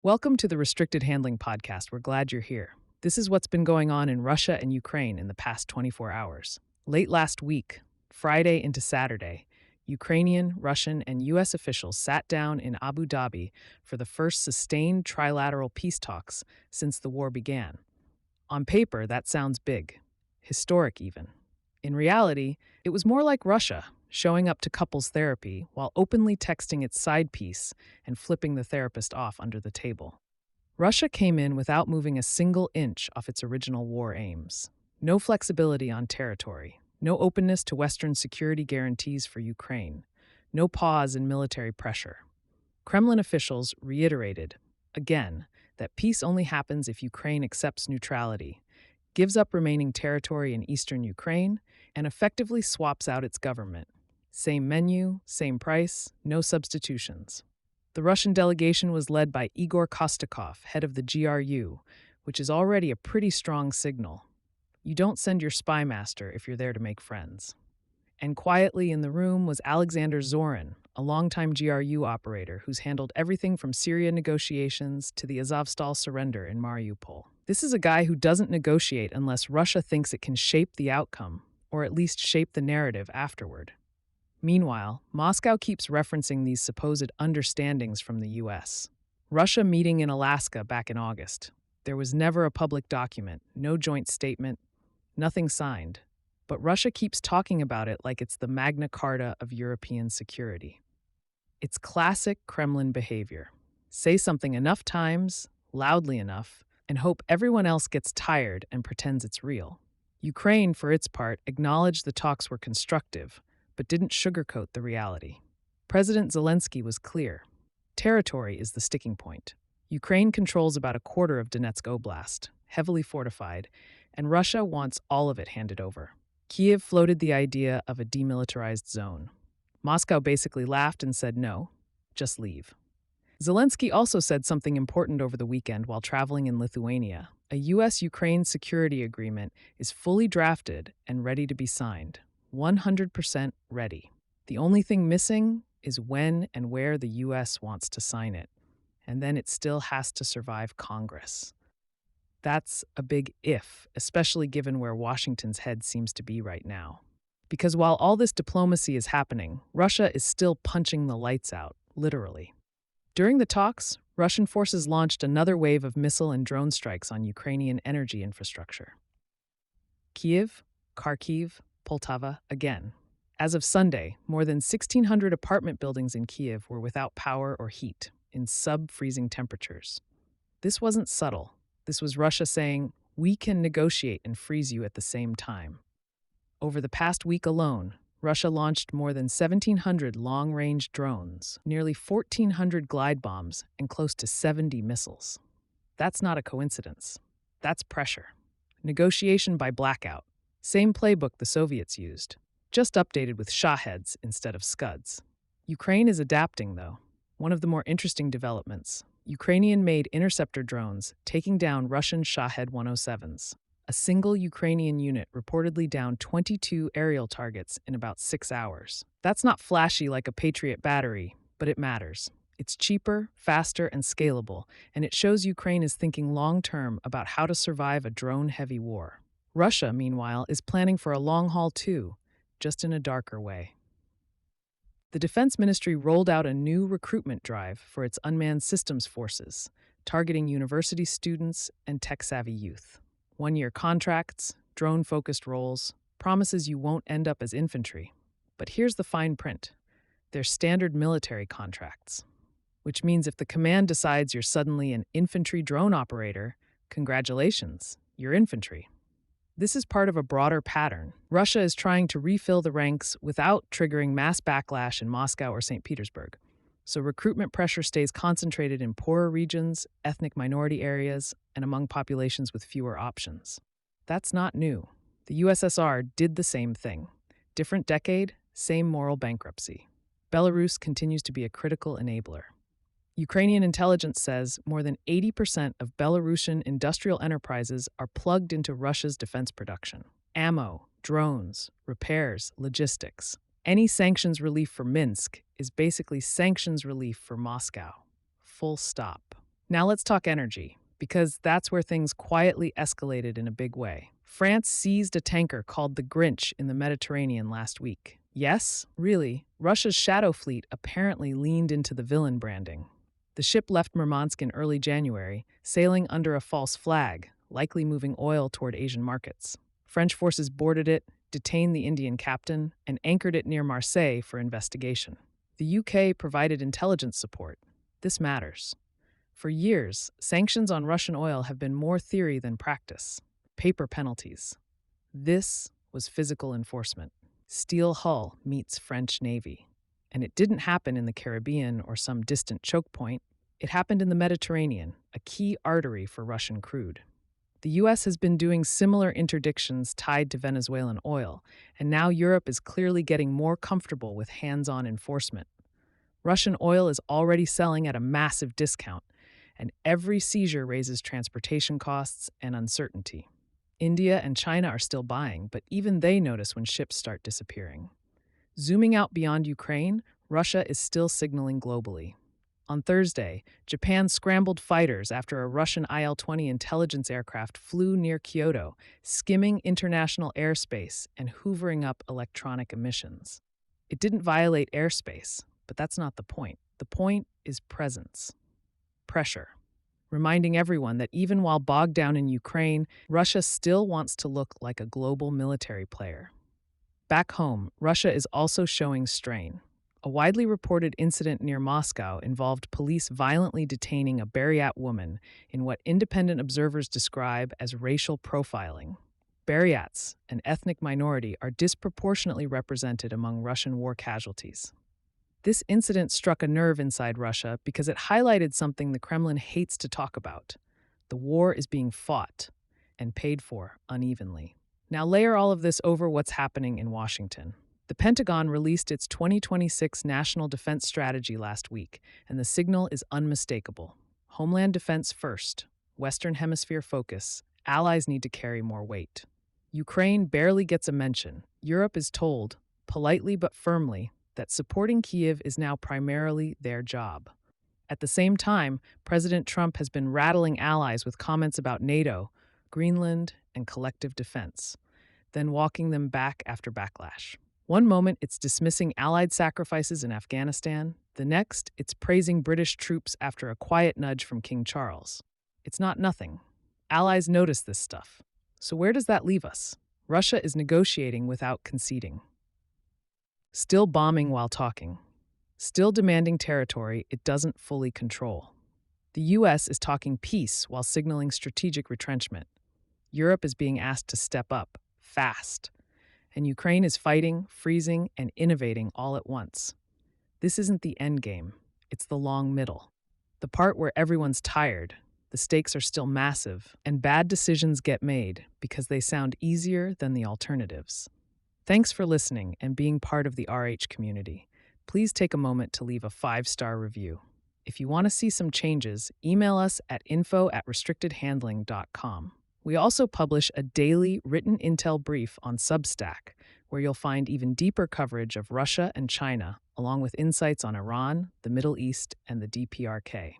Welcome to the Restricted Handling Podcast. We're glad you're here. This is what's been going on in Russia and Ukraine in the past 24 hours. Late last week, Friday into Saturday, Ukrainian, Russian, and U.S. officials sat down in Abu Dhabi for the first sustained trilateral peace talks since the war began. On paper, that sounds big, historic even. In reality, it was more like Russia, showing up to couples therapy while openly texting its side piece and flipping the therapist off under the table. Russia came in without moving a single inch off its original war aims. No flexibility on territory, no openness to Western security guarantees for Ukraine, no pause in military pressure. Kremlin officials reiterated, again, that peace only happens if Ukraine accepts neutrality, gives up remaining territory in eastern Ukraine, and effectively swaps out its government. Same menu, same price, no substitutions. The Russian delegation was led by Igor Kostakov, head of the GRU, which is already a pretty strong signal. You don't send your spy master if you're there to make friends. And quietly in the room was Alexander Zorin, a longtime GRU operator who's handled everything from Syria negotiations to the Azovstal surrender in Mariupol. This is a guy who doesn't negotiate unless Russia thinks it can shape the outcome, or at least shape the narrative afterward. Meanwhile, Moscow keeps referencing these supposed understandings from the U.S. Russia meeting in Alaska back in August. There was never a public document, no joint statement, nothing signed. But Russia keeps talking about it like it's the Magna Carta of European security. It's classic Kremlin behavior. Say something enough times, loudly enough, and hope everyone else gets tired and pretends it's real. Ukraine, for its part, acknowledged the talks were constructive, but didn't sugarcoat the reality. President Zelensky was clear. Territory is the sticking point. Ukraine controls about a quarter of Donetsk Oblast, heavily fortified, and Russia wants all of it handed over. Kiev floated the idea of a demilitarized zone. Moscow basically laughed and said no, just leave. Zelensky also said something important over the weekend while traveling in Lithuania. A U.S.-Ukraine security agreement is fully drafted and ready to be signed. 100% ready. The only thing missing is when and where the U.S. wants to sign it. And then it still has to survive Congress. That's a big if, especially given where Washington's head seems to be right now. Because while all this diplomacy is happening, Russia is still punching the lights out, literally. During the talks, Russian forces launched another wave of missile and drone strikes on Ukrainian energy infrastructure. Kyiv, Kharkiv, Poltava, again. As of Sunday, more than 1,600 apartment buildings in Kyiv were without power or heat, in sub-freezing temperatures. This wasn't subtle. This was Russia saying, we can negotiate and freeze you at the same time. Over the past week alone, Russia launched more than 1,700 long-range drones, nearly 1,400 glide bombs, and close to 70 missiles. That's not a coincidence. That's pressure. Negotiation by blackout. Same playbook the Soviets used, just updated with Shaheds instead of Scuds. Ukraine is adapting, though. One of the more interesting developments, Ukrainian-made interceptor drones taking down Russian Shahed 107s. A single Ukrainian unit reportedly downed 22 aerial targets in about 6 hours. That's not flashy like a Patriot battery, but it matters. It's cheaper, faster, and scalable, and it shows Ukraine is thinking long-term about how to survive a drone-heavy war. Russia, meanwhile, is planning for a long haul too, just in a darker way. The Defense Ministry rolled out a new recruitment drive for its unmanned systems forces, targeting university students and tech-savvy youth. 1-year contracts, drone-focused roles, promises you won't end up as infantry. But here's the fine print. They're standard military contracts, which means if the command decides you're suddenly an infantry drone operator, congratulations, you're infantry. This is part of a broader pattern. Russia is trying to refill the ranks without triggering mass backlash in Moscow or St. Petersburg. So recruitment pressure stays concentrated in poorer regions, ethnic minority areas, and among populations with fewer options. That's not new. The USSR did the same thing. Different decade, same moral bankruptcy. Belarus continues to be a critical enabler. Ukrainian intelligence says more than 80% of Belarusian industrial enterprises are plugged into Russia's defense production. Ammo, drones, repairs, logistics. Any sanctions relief for Minsk is basically sanctions relief for Moscow. Full stop. Now let's talk energy, because that's where things quietly escalated in a big way. France seized a tanker called the Grinch in the Mediterranean last week. Yes, really, Russia's shadow fleet apparently leaned into the villain branding. The ship left Murmansk in early January, sailing under a false flag, likely moving oil toward Asian markets. French forces boarded it, detained the Indian captain, and anchored it near Marseille for investigation. The UK provided intelligence support. This matters. For years, sanctions on Russian oil have been more theory than practice. Paper penalties. This was physical enforcement. Steel hull meets French Navy. And it didn't happen in the Caribbean or some distant choke point. It happened in the Mediterranean, a key artery for Russian crude. The US has been doing similar interdictions tied to Venezuelan oil, and now Europe is clearly getting more comfortable with hands-on enforcement. Russian oil is already selling at a massive discount, and every seizure raises transportation costs and uncertainty. India and China are still buying, but even they notice when ships start disappearing. Zooming out beyond Ukraine, Russia is still signaling globally. On Thursday, Japan scrambled fighters after a Russian Il-20 intelligence aircraft flew near Kyoto, skimming international airspace and hoovering up electronic emissions. It didn't violate airspace, but that's not the point. The point is presence. Pressure. Reminding everyone that even while bogged down in Ukraine, Russia still wants to look like a global military player. Back home, Russia is also showing strain. A widely reported incident near Moscow involved police violently detaining a Buryat woman in what independent observers describe as racial profiling. Buryats, an ethnic minority, are disproportionately represented among Russian war casualties. This incident struck a nerve inside Russia because it highlighted something the Kremlin hates to talk about. The war is being fought and paid for unevenly. Now layer all of this over what's happening in Washington. The Pentagon released its 2026 National Defense Strategy last week, and the signal is unmistakable. Homeland defense first, Western Hemisphere focus, allies need to carry more weight. Ukraine barely gets a mention. Europe is told, politely but firmly, that supporting Kyiv is now primarily their job. At the same time, President Trump has been rattling allies with comments about NATO, Greenland, and collective defense, then walking them back after backlash. One moment, it's dismissing Allied sacrifices in Afghanistan. The next, it's praising British troops after a quiet nudge from King Charles. It's not nothing. Allies notice this stuff. So where does that leave us? Russia is negotiating without conceding. Still bombing while talking. Still demanding territory it doesn't fully control. The US is talking peace while signaling strategic retrenchment. Europe is being asked to step up, fast. And Ukraine is fighting, freezing, and innovating all at once. This isn't the end game, it's the long middle. The part where everyone's tired, the stakes are still massive, and bad decisions get made because they sound easier than the alternatives. Thanks for listening and being part of the RH community. Please take a moment to leave a 5-star review. If you want to see some changes, email us at info@restrictedhandling.com. We also publish a daily written intel brief on Substack, where you'll find even deeper coverage of Russia and China, along with insights on Iran, the Middle East, and the DPRK.